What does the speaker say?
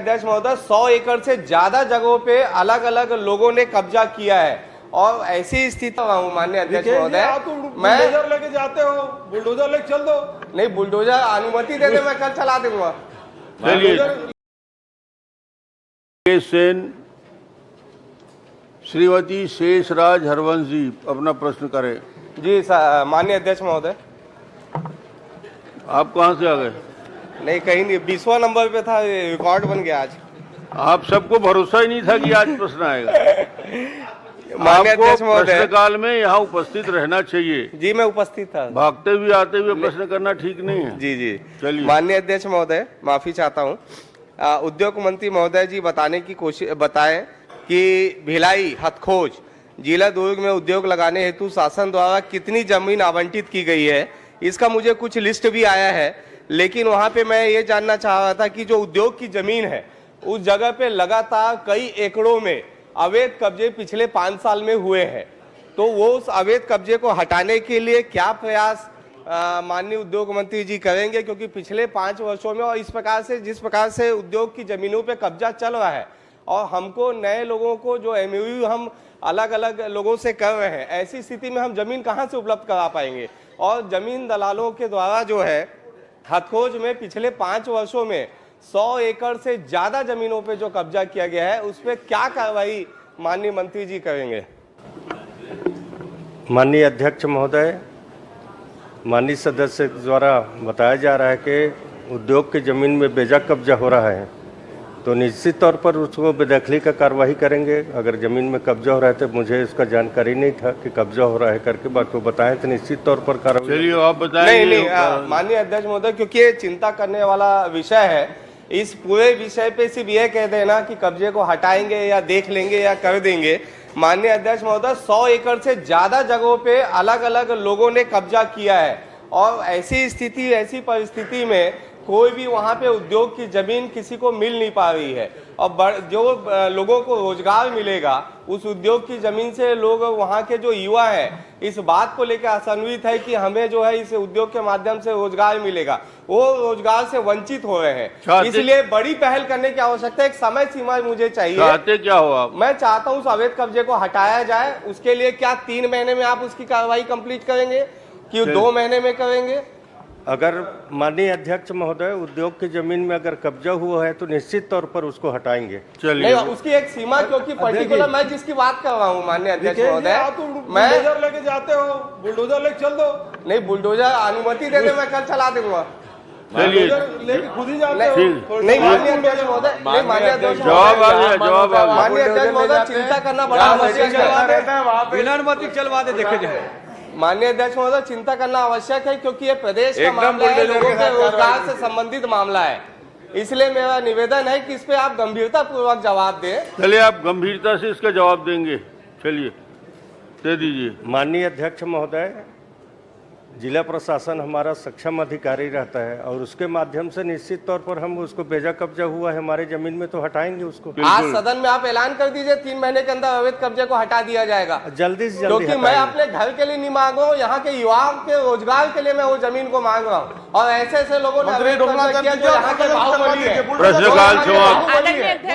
अध्यक्ष महोदय, 100 एकड़ से ज्यादा जगहों पे अलग अलग लोगों ने कब्जा किया है और ऐसी स्थिति माननीय अध्यक्ष महोदय, मैं बुलडोजर लेके जाते हो, बुलडोजर लेके चल दो। नहीं, बुलडोजर अनुमति दे दे, मैं कल चला दूंगा। चलिए, सेन श्रीमती शेषराज हरवंश जी अपना प्रश्न करें। जी माननीय अध्यक्ष महोदय। आप कहाँ से आ गए? नहीं, कहीं नहीं, 20वां नंबर पे था, रिकॉर्ड बन गया आज। आप सबको भरोसा ही नहीं था कि आज प्रश्न आएगा। माननीय अध्यक्ष महोदय, प्रश्नकाल में यहाँ उपस्थित रहना चाहिए। जी मैं उपस्थित था। भागते हुए आते हुए प्रश्न करना ठीक नहीं है। जी जी, चलिए। माननीय अध्यक्ष महोदय, माफी चाहता हूँ। उद्योग मंत्री महोदय जी बताएं कि भिलाई हथखोज जिला दुर्ग में उद्योग लगाने हेतु शासन द्वारा कितनी जमीन आवंटित की गई है, इसका मुझे कुछ लिस्ट भी आया है। लेकिन वहां पे मैं ये जानना चाह रहा था कि जो उद्योग की जमीन है उस जगह पे लगातार कई एकड़ों में अवैध कब्जे पिछले 5 साल में हुए हैं, तो वो उस अवैध कब्जे को हटाने के लिए क्या प्रयास माननीय उद्योग मंत्री जी करेंगे? क्योंकि पिछले 5 वर्षों में और इस प्रकार से जिस प्रकार से उद्योग की जमीनों पे कब्जा चल रहा है और हमको नए लोगों को जो एमओयू हम अलग अलग लोगों से कर रहे हैं, ऐसी स्थिति में हम जमीन कहां से उपलब्ध करा पाएंगे? और जमीन दलालों के द्वारा जो है हथखोज में पिछले 5 वर्षों में 100 एकड़ से ज्यादा जमीनों पे जो कब्जा किया गया है, उस पर क्या कार्रवाई माननीय मंत्री जी करेंगे? माननीय अध्यक्ष महोदय, माननीय सदस्य द्वारा बताया जा रहा है कि उद्योग की जमीन में बेजा कब्जा हो रहा है, तो निश्चित तौर पर उसको बेदखली का कार्रवाई करेंगे। अगर ज़मीन में कब्जा हो रहा है तो मुझे इसका जानकारी नहीं था कि कब्जा हो रहा है करके, बात को बताएं तो निश्चित तौर पर कार्रवाई। चलिए, आप बताएं। नहीं, माननीय अध्यक्ष महोदय, क्योंकि ये चिंता करने वाला विषय है, इस पूरे विषय पे सिर्फ ये कह देना कि कब्जे को हटाएंगे या देख लेंगे या कर देंगे। माननीय अध्यक्ष महोदय, 100 एकड़ से ज्यादा जगहों पे अलग अलग लोगों ने कब्जा किया है और ऐसी परिस्थिति में कोई भी वहां पे उद्योग की जमीन किसी को मिल नहीं पा रही है और जो लोगों को रोजगार मिलेगा उस उद्योग की जमीन से, लोग वहां के जो युवा हैं इस बात को लेकर आशान्वित है कि हमें जो है इस उद्योग के माध्यम से रोजगार मिलेगा, वो रोजगार से वंचित हो रहे हैं। इसलिए बड़ी पहल करने की आवश्यकता है। एक समय सीमा मुझे चाहिए। चाहते क्या हो आप? मैं चाहता हूँ उस अवैध कब्जे को हटाया जाए। उसके लिए क्या 3 महीने में आप उसकी कार्रवाई कंप्लीट करेंगे कि 2 महीने में करेंगे? अगर माननीय अध्यक्ष महोदय, उद्योग की जमीन में अगर कब्जा हुआ है तो निश्चित तौर पर उसको हटाएंगे। नहीं, उसकी एक सीमा, क्योंकि पर्टिकुलर मैं जिसकी बात कर रहा हूँ माननीय अध्यक्ष महोदय, मैं बुलडोजर लेके जाते हो, बुलडोजर लेके चल दो। नहीं, बुलडोजर अनुमति दे दे, मैं कल चला दूंगा। चलिए, लेके खुद ही जाते हो। नहीं माननीय अध्यक्ष महोदय, नहीं माननीय अध्यक्ष जवाब आ गया, जवाब आ गया। माननीय अध्यक्ष महोदय, चिंता करना बड़ा आवश्यक है। बिना अनुमति चलवा दे, देखे जाए। माननीय अध्यक्ष महोदय, चिंता करना आवश्यक है क्योंकि ये प्रदेश का मामला है, लोगों के रोजगार से संबंधित मामला है। इसलिए मेरा निवेदन है कि इस पे आप गंभीरता पूर्वक जवाब दें। चलिए, आप गंभीरता से इसका जवाब देंगे। चलिए, दे दीजिए। माननीय अध्यक्ष महोदय, जिला प्रशासन हमारा सक्षम अधिकारी रहता है और उसके माध्यम से निश्चित तौर पर हम उसको बेजा कब्जा हुआ है हमारे जमीन में तो हटाएंगे उसको। आज सदन में आप ऐलान कर दीजिए 3 महीने के अंदर अवैध कब्जे को हटा दिया जाएगा। जल्दी से जल्दी, क्योंकि मैं अपने घर के लिए नहीं मांग रहा हूँ, यहाँ के युवाओं के रोजगार के लिए मैं वो जमीन को मांग रहा हूँ और ऐसे लोगों ने अवैध कब्जा किया जो यहाँ के बाहुबली है। प्रश्नकाल समाप्त।